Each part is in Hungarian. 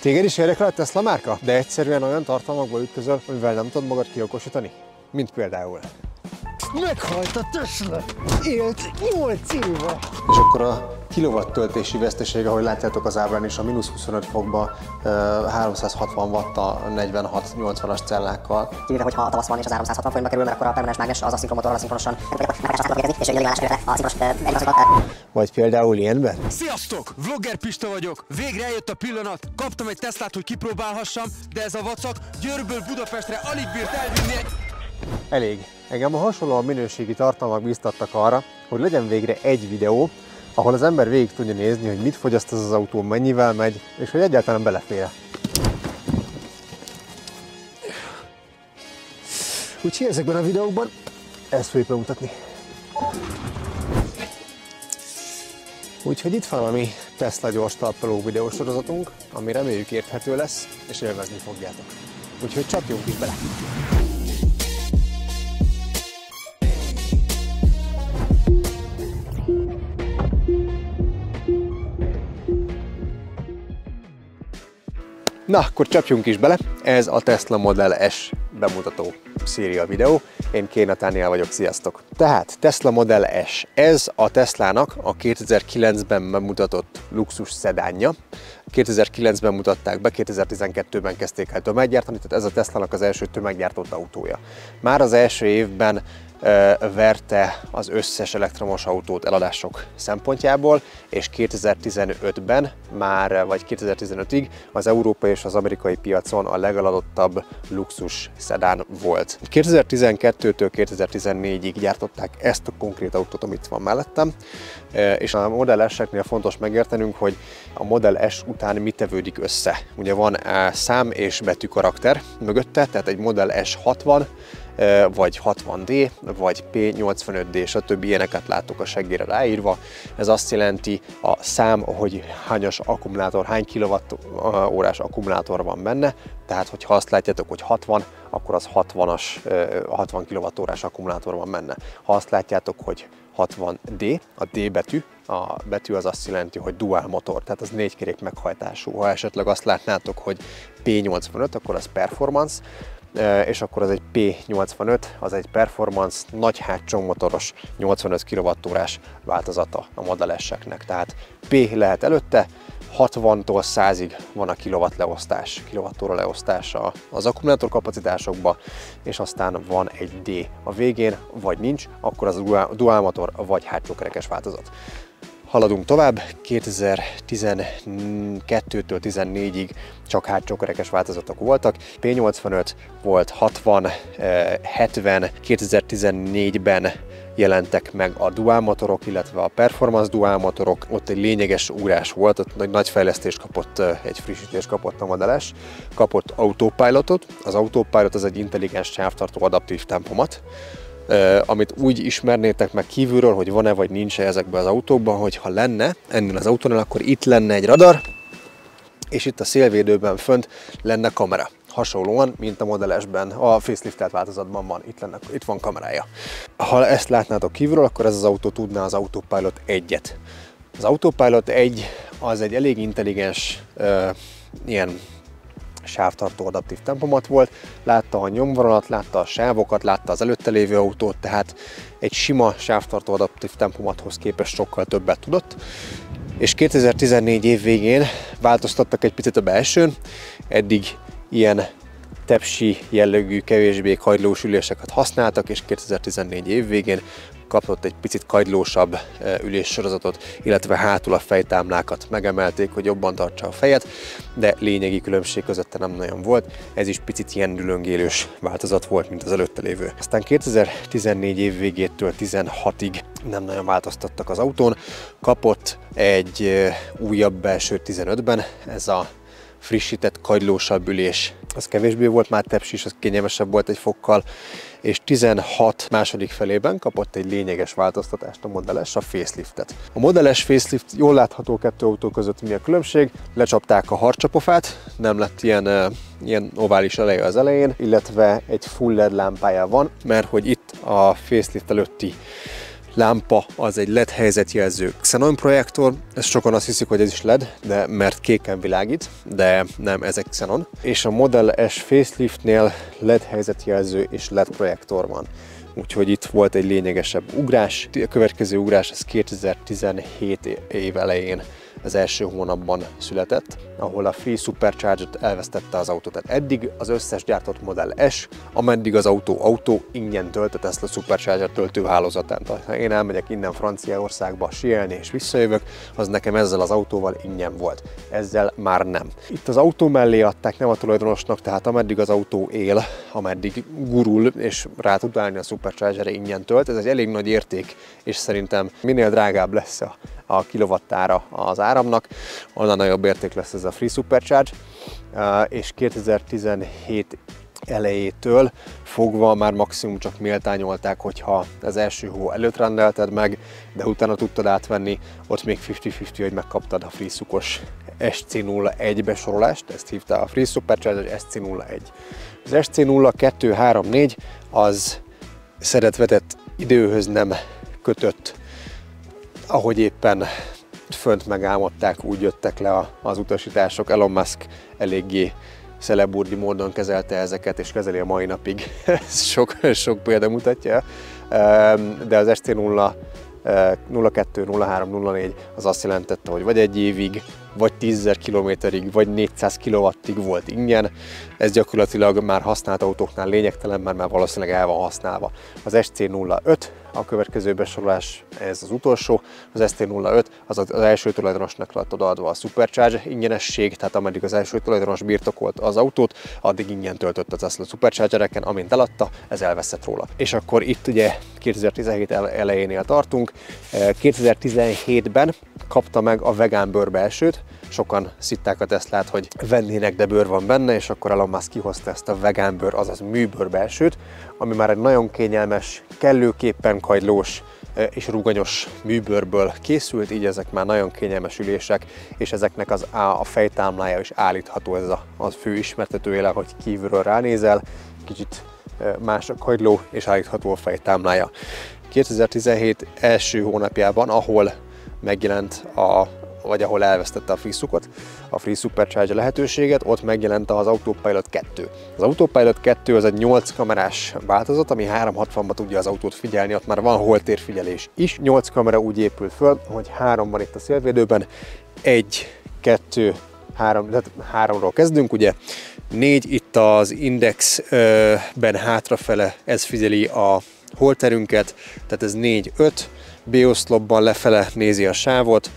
Téged is érdekel a Tesla márka? De egyszerűen olyan tartalmakba ütközöl, amivel nem tudod magad kiokosítani? Mint például... Meghalt a Tesla! Élt 8 éve! És akkor a kilowatt töltési vesztesége, ahogy látjátok az ábrán is, a -25 fokba 360 watt a 46-80-as cellákkal. Kivéve, hogyha a tavasz van és az 360 forintba kerül, mert akkor a permanens mágnes az aszinkron motorral szinkronosan és egy a szinkronos Vagy például ilyenben. Sziasztok! Vlogger Pista vagyok. Végre eljött a pillanat. Kaptam egy Teslát, hogy kipróbálhassam, de ez a vacak Győrből Budapestre alig bírt elvinni. Elég. Engem a hasonlóan minőségi tartalmak biztattak arra, hogy legyen végre egy videó, ahol az ember végig tudja nézni, hogy mit fogyaszt ez az autó, mennyivel megy, és hogy egyáltalán belefér. Úgyhogy ezekben a videókban ezt fogjuk bemutatni. Úgyhogy itt van a mi Tesla gyors talpaló videósorozatunk, ami reméljük érthető lesz, és élvezni fogjátok. Úgyhogy csapjunk is bele! Na, akkor csapjunk is bele, ez a Tesla Model S bemutató széria videó. Én Kéna Dániel vagyok, sziasztok! Tehát Tesla Model S, ez a Teslának a 2009-ben bemutatott luxus szedánja. 2009-ben mutatták be, 2012-ben kezdték el tömeggyártani, tehát ez a Teslának az első tömeggyártott autója. Már az első évben verte az összes elektromos autót eladások szempontjából, és 2015-ben már, vagy 2015-ig az európai és az amerikai piacon a legeladottabb luxus szedán volt. 2012-től 2014-ig gyártották ezt a konkrét autót, amit van mellettem, és a Model S-eknél fontos megértenünk, hogy a Model S után mi tevődik össze. Ugye van szám és betű karakter mögötte, tehát egy Model S 60, vagy 60D, vagy P85D, stb. Ilyeneket látok a seggére ráírva. Ez azt jelenti a szám, hogy hányas akkumulátor, hány kilowatt-órás akkumulátor van benne, tehát hogyha azt látjátok, hogy 60, akkor az 60 kWh akkumulátor van benne. Ha azt látjátok, hogy 60D, a D betű, a betű az azt jelenti, hogy dual motor, tehát az 4 kerék meghajtású. Ha esetleg azt látnátok, hogy P85, akkor az performance, és akkor az egy P85, az egy performance, nagy hátsó motoros 85 kWh-órás változata a Model S-eknek. Tehát P lehet előtte, 60-tól 100-ig van a kilowattóra leosztása az akkumulátor kapacitásokba, és aztán van egy D a végén, vagy nincs, akkor az dual motor, vagy hátsó kerekes változat. Haladunk tovább, 2012-től 14-ig csak hátsókerekes változatok voltak. P85 volt, 60, 70, 2014-ben jelentek meg a dual motorok, illetve a performance dual motorok. Ott egy lényeges ugrás volt, ott nagy fejlesztést kapott, egy frissítést kapott a Model S. Kapott autopilotot. Az autopilot az egy intelligens sávtartó adaptív tempomat, amit úgy ismernétek meg kívülről, hogy van-e vagy nincs-e ezekben az autókban, hogy ha lenne ennél az autónál, akkor itt lenne egy radar, és itt a szélvédőben fönt lenne kamera. Hasonlóan, mint a Model S-ben, a faceliftelt változatban van, itt van kamerája. Ha ezt látnátok kívülről, akkor ez az autó tudná az Autopilot 1-et. Az Autopilot 1 az egy elég intelligens ilyen sávtartó adaptív tempomat volt, látta a nyomvonalat, látta a sávokat, látta az előtte lévő autót, tehát egy sima sávtartó adaptív tempomathoz képest sokkal többet tudott. És 2014 év végén változtattak egy picit a belsőn, eddig ilyen tepsi jellegű, kevésbé kagylós üléseket használtak, és 2014 év végén kapott egy picit kagylósabb üléssorozatot, illetve hátul a fejtámlákat megemelték, hogy jobban tartsa a fejet, de lényegi különbség közötte nem nagyon volt. Ez is picit ilyen dülöngélős változat volt, mint az előtte lévő. Aztán 2014 év végétől 16-ig nem nagyon változtattak az autón. Kapott egy újabb belső 15-ben, ez a frissített, kagylósabb ülés. Az kevésbé volt már tepsis, az kényelmesebb volt egy fokkal, és 16 második felében kapott egy lényeges változtatást a Model S, a faceliftet. A Model S facelift jól látható kettő autó között mi a különbség, lecsapták a harcsapofát, nem lett ilyen ovális eleje az elején, illetve egy full LED lámpája van, mert hogy itt a facelift előtti lámpa az egy LED helyzetjelző Xenon projektor, ezt sokan azt hiszik, hogy ez is LED, de mert kéken világít, de nem, ezek Xenon. És a Model S faceliftnél LED helyzetjelző és LED projektor van. Úgyhogy itt volt egy lényegesebb ugrás. A következő ugrás az 2017 év elején, az első hónapban született, ahol a Free Supercharger-t elvesztette az autó. Tehát eddig az összes gyártott Model S, ameddig az autó ingyen tölt a Tesla Supercharger töltőhálózatán. Tehát ha én elmegyek innen Franciaországba sielni és visszajövök, az nekem ezzel az autóval ingyen volt. Ezzel már nem. Itt az autó mellé adták, nem a tulajdonosnak, tehát ameddig az autó él, ameddig gurul és rá tud állni a Supercharger-re, ingyen tölt. Ez egy elég nagy érték, és szerintem minél drágább lesz a kilowattára az áramnak, annál nagyobb érték lesz ez a Free Supercharge, és 2017 elejétől fogva már maximum csak méltányolták, hogyha az első hó előtt rendelted meg, de utána tudtad átvenni, ott még 50-50, hogy megkaptad a Free Supos SC01 besorolást, ezt hívta a Free Supercharger SC01. Az SC0234 az szeretvetett időhöz nem kötött, ahogy éppen fönt megálmodták, úgy jöttek le az utasítások. Elon Musk eléggé celeburdi módon kezelte ezeket, és kezeli a mai napig. Ez sok példa mutatja. De az ST0, 02, 03, 04 az azt jelentette, hogy vagy egy évig, vagy 10.000 kilométerig, vagy 400 kilowattig volt ingyen. Ez gyakorlatilag már használt autóknál lényegtelen, mert már valószínűleg el van használva. Az SC05, a következő besorolás, ez az utolsó, az ST05 az első tulajdonosnak lett odaadva a Supercharge ingyenesség, tehát ameddig az első tulajdonos birtokolt az autót, addig ingyen töltött a Tesla Superchargereken, amint eladta, ez elveszett róla. És akkor itt ugye 2017 elejénél tartunk, 2017-ben kapta meg a vegán bőrbelsőt. Sokan szitták a Teslát, hogy vennének, de bőr van benne, és akkor Elon Musk kihozta ezt a vegán bőr, azaz műbőrbelsőt, ami már egy nagyon kényelmes, kellőképpen kagylós és ruganyos műbőrből készült, így ezek már nagyon kényelmes ülések, és ezeknek a fejtámlája is állítható, ez a fő ismertetőjele, hogy kívülről ránézel, kicsit más a kagyló, és állítható a fejtámlája. 2017 első hónapjában, ahol megjelent vagy ahol elvesztette a Free Supercharger lehetőséget, ott megjelent az Autopilot 2. Az Autopilot 2 az egy 8 kamerás változat, ami 360-ba tudja az autót figyelni, ott már van holtérfigyelés is. 8 kamera úgy épül föl, hogy 3 van itt a szélvédőben, 1, 2, 3, tehát 3-ról kezdünk, ugye. 4 itt az indexben hátrafele, ez figyeli a holterünket, tehát ez 4, 5, B-oszlopban lefele nézi a sávot,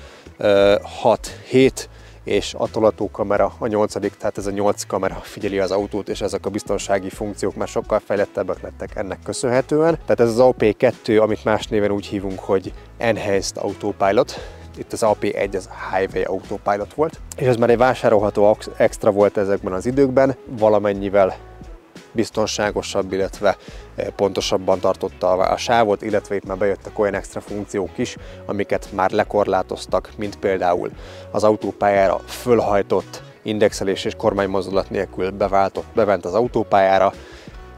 6, 7, és a tolatókamera a 8., tehát ez a 8 kamera figyeli az autót, és ezek a biztonsági funkciók már sokkal fejlettebbek lettek ennek köszönhetően. Tehát ez az AP2, amit más néven úgy hívunk, hogy Enhanced Autopilot. Itt az AP1 az Highway Autopilot volt, és ez már egy vásárolható extra volt ezekben az időkben, valamennyivel biztonságosabb, illetve pontosabban tartotta a sávot, illetve itt már bejöttek olyan extra funkciók is, amiket már lekorlátoztak, mint például az autópályára fölhajtott indexelés és kormánymozdulat nélkül bement az autópályára,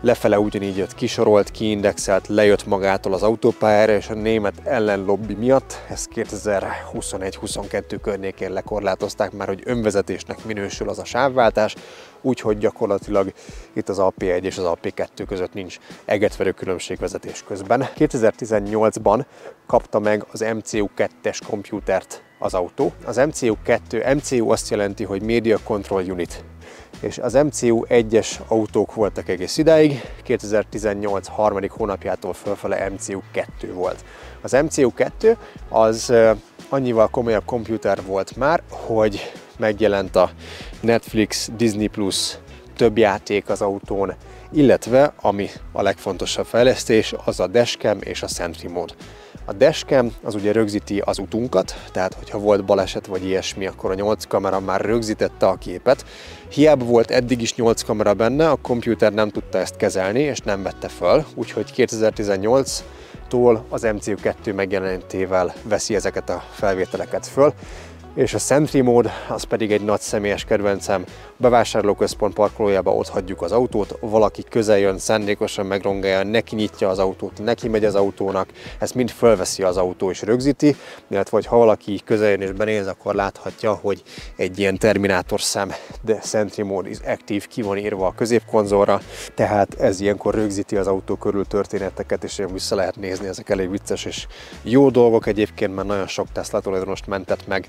lefele ugyanígy jött, kisorolt, kiindexelt, lejött magától az autópályára, és a német ellenlobby miatt ezt 2021-22 környékén lekorlátozták már, hogy önvezetésnek minősül az a sávváltás, úgyhogy gyakorlatilag itt az AP1 és az AP2 között nincs egetverő különbség vezetés közben. 2018-ban kapta meg az MCU2-es kompjútert az autó. Az MCU azt jelenti, hogy Media Control Unit, és az MCU 1-es autók voltak egész idáig, 2018 harmadik hónapjától fölfele MCU 2 volt. Az MCU 2 az annyival komolyabb kompjúter volt már, hogy megjelent a Netflix, Disney+, több játék az autón, illetve, ami a legfontosabb fejlesztés, az a dashcam és a Sentry mód. A dashcam az ugye rögzíti az utunkat, tehát hogyha volt baleset vagy ilyesmi, akkor a 8 kamera már rögzítette a képet. Hiába volt eddig is 8 kamera benne, a komputer nem tudta ezt kezelni, és nem vette föl, úgyhogy 2018-tól az MCU2 megjelenítével veszi ezeket a felvételeket föl. És a Sentry Mode, az pedig egy nagy személyes kedvencem. A bevásárlóközpont parkolójába ott hagyjuk az autót, valaki közel jön, szándékosan megrongálja, neki nyitja az autót, neki megy az autónak, ezt mind fölveszi az autó és rögzíti, illetve ha valaki közel jön és benéz, akkor láthatja, hogy egy ilyen Terminátor szem, de Sentry Mode is active ki van írva a középkonzolra, tehát ez ilyenkor rögzíti az autó körül történeteket, és vissza lehet nézni, ezek elég vicces és jó dolgok egyébként, mert nagyon sok Tesla tulajdonost mentett meg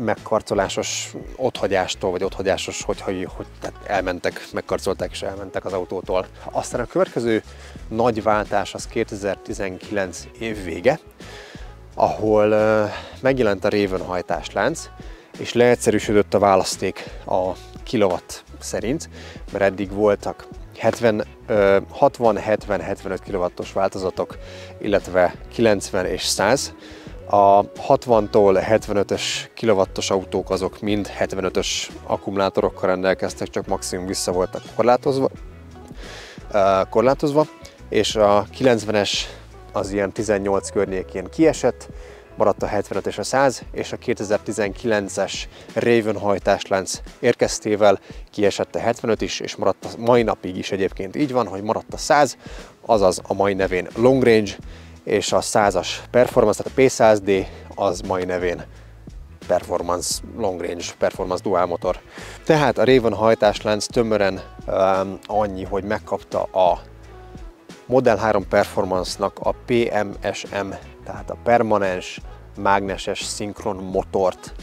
megkarcolásos otthagyástól, vagy otthagyásos, hogy tehát elmentek, megkarcolták és elmentek az autótól. Aztán a következő nagy váltás az 2019 év vége, ahol megjelent a Raven hajtáslánc, és leegyszerűsödött a választék a kilowatt szerint, mert eddig voltak 60, 70, 75 kW-os változatok, illetve 90 és 100. A 60-tól 75-ös kW-os autók azok mind 75-ös akkumulátorokkal rendelkeztek, csak maximum vissza voltak korlátozva, és a 90-es az ilyen 18 környékén kiesett, maradt a 75 és a 100, és a 2019-es Raven hajtáslánc érkeztével kiesett a 75 is, és maradt a mai napig is egyébként így van, hogy maradt a 100, azaz a mai nevén Long Range, és a 100-as Performance, tehát a P100D, az mai nevén Performance Long Range, Performance Dual Motor. Tehát a Raven hajtáslánc tömören annyi, hogy megkapta a Model 3 Performance-nak a PMSM, tehát a permanens mágneses szinkron motort,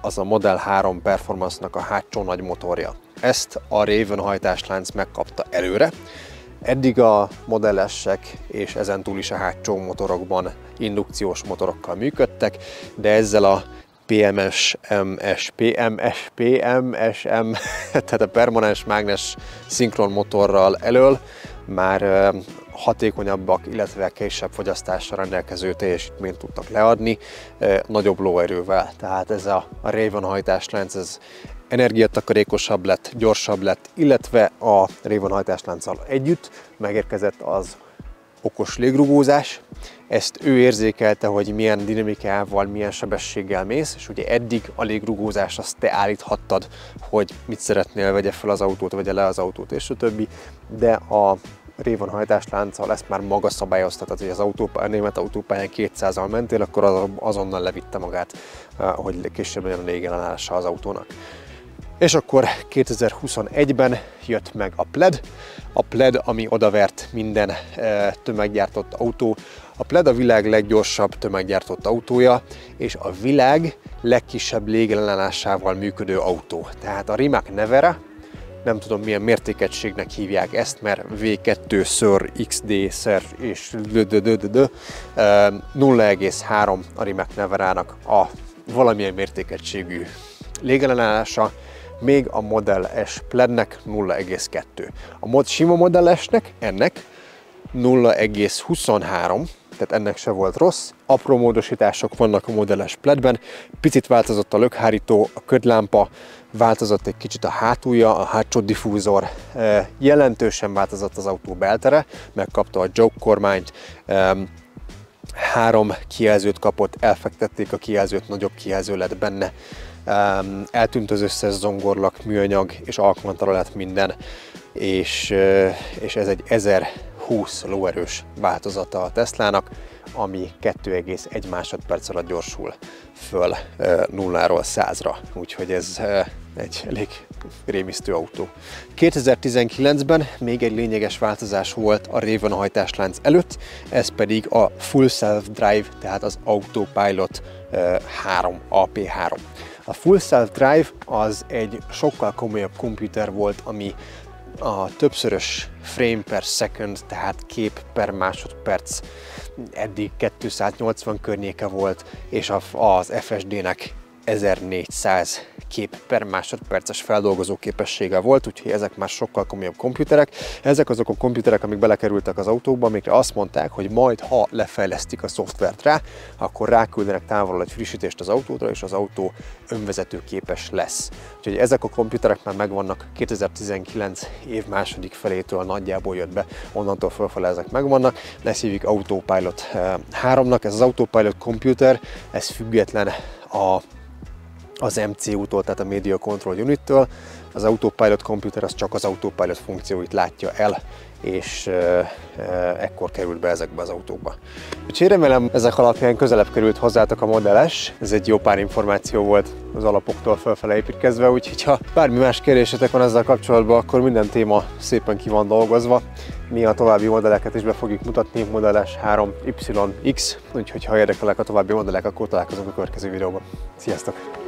az a Model 3 Performance-nak a hátsó nagy motorja. Ezt a Raven hajtáslánc megkapta előre. Eddig a Model S-ek és ezentúl is a hátsó motorokban indukciós motorokkal működtek, de ezzel a PMSM, tehát a permanens mágnes szinkron motorral elől már hatékonyabbak, illetve kisebb fogyasztással rendelkező teljesítményt tudtak leadni, nagyobb lóerővel. Tehát ez a Raven hajtáslánc, ez energiatakarékosabb lett, gyorsabb lett, illetve a Raven hajtáslánccal együtt megérkezett az okos légrugózás. Ezt ő érzékelte, hogy milyen dinamikával, milyen sebességgel mész, és ugye eddig a légrugózás azt te állíthattad, hogy mit szeretnél, vegye fel az autót, vegye le az autót, és a többi, de a Raven hajtáslánccal ezt már maga szabályozta, tehát hogy a német autópályán 200-al mentél, akkor azonnal levitte magát, hogy később legyen a légellenállása az autónak. És akkor 2021-ben jött meg a Plaid. A Plaid, ami odavert minden tömeggyártott autó. A Plaid a világ leggyorsabb tömeggyártott autója, és a világ legkisebb légellenállásával működő autó. Tehát a Rimac Nevera, nem tudom milyen mértékegységnek hívják ezt, mert V2 XD és 0,3 a Rimac Neverának a valamilyen mértékegységű légellenállása, még a Model S Plaidnek 0,2. A sima Model S-nek, ennek 0,23, tehát ennek se volt rossz. Apró módosítások vannak a Model S Plaidben, picit változott a lökhárító, a ködlámpa, változott egy kicsit a hátulja, a hátsó diffúzor, jelentősen változott az autó beltere, megkapta a Joke kormányt, 3 kijelzőt kapott, elfektették a kijelzőt, nagyobb kijelző lett benne, eltűnt az összes zongorlak, műanyag és alkantara lett minden, és ez egy 1020 lóerős változata a Teslának, ami 2,1 másodperc alatt gyorsul föl 0-ról 100-ra, úgyhogy ez egy elég rémisztő autó. 2019-ben még egy lényeges változás volt a Raven hajtáslánc előtt, ez pedig a Full Self Drive, tehát az Autopilot 3, AP3. A Full Self Drive az egy sokkal komolyabb komputer volt, ami a többszörös frame per second, tehát kép per másodperc, eddig 280 környéke volt, és az FSD-nek 1400 kép per másodperces feldolgozó képessége volt, úgyhogy ezek már sokkal komolyabb komputerek. Ezek azok a komputerek, amik belekerültek az autókba, amikre azt mondták, hogy majd ha lefejlesztik a szoftvert rá, akkor ráküldenek távolról egy frissítést az autóra, és az autó önvezető képes lesz. Úgyhogy ezek a komputerek már megvannak, 2019 év második felétől nagyjából jött be, onnantól fölfele ezek megvannak. Ezt hívjuk Autopilot 3-nak, ez az Autopilot komputer, ez független a az MCU-tól, tehát a Media Control Unit-től. Az Autopilot komputer az csak az Autopilot funkcióit látja el, és ekkor került be ezekbe az autókba. Úgyhogy remélem ezek alapján közelebb került hozzátok a Model S. Ez egy jó pár információ volt az alapoktól felfele építkezve, úgyhogy ha bármi más kérdésetek van ezzel kapcsolatban, akkor minden téma szépen ki van dolgozva. Mi a további modelleket is be fogjuk mutatni, Model S 3YX, úgyhogy ha érdekelnek a további modellek, akkor találkozunk a következő videóban. Sziasztok!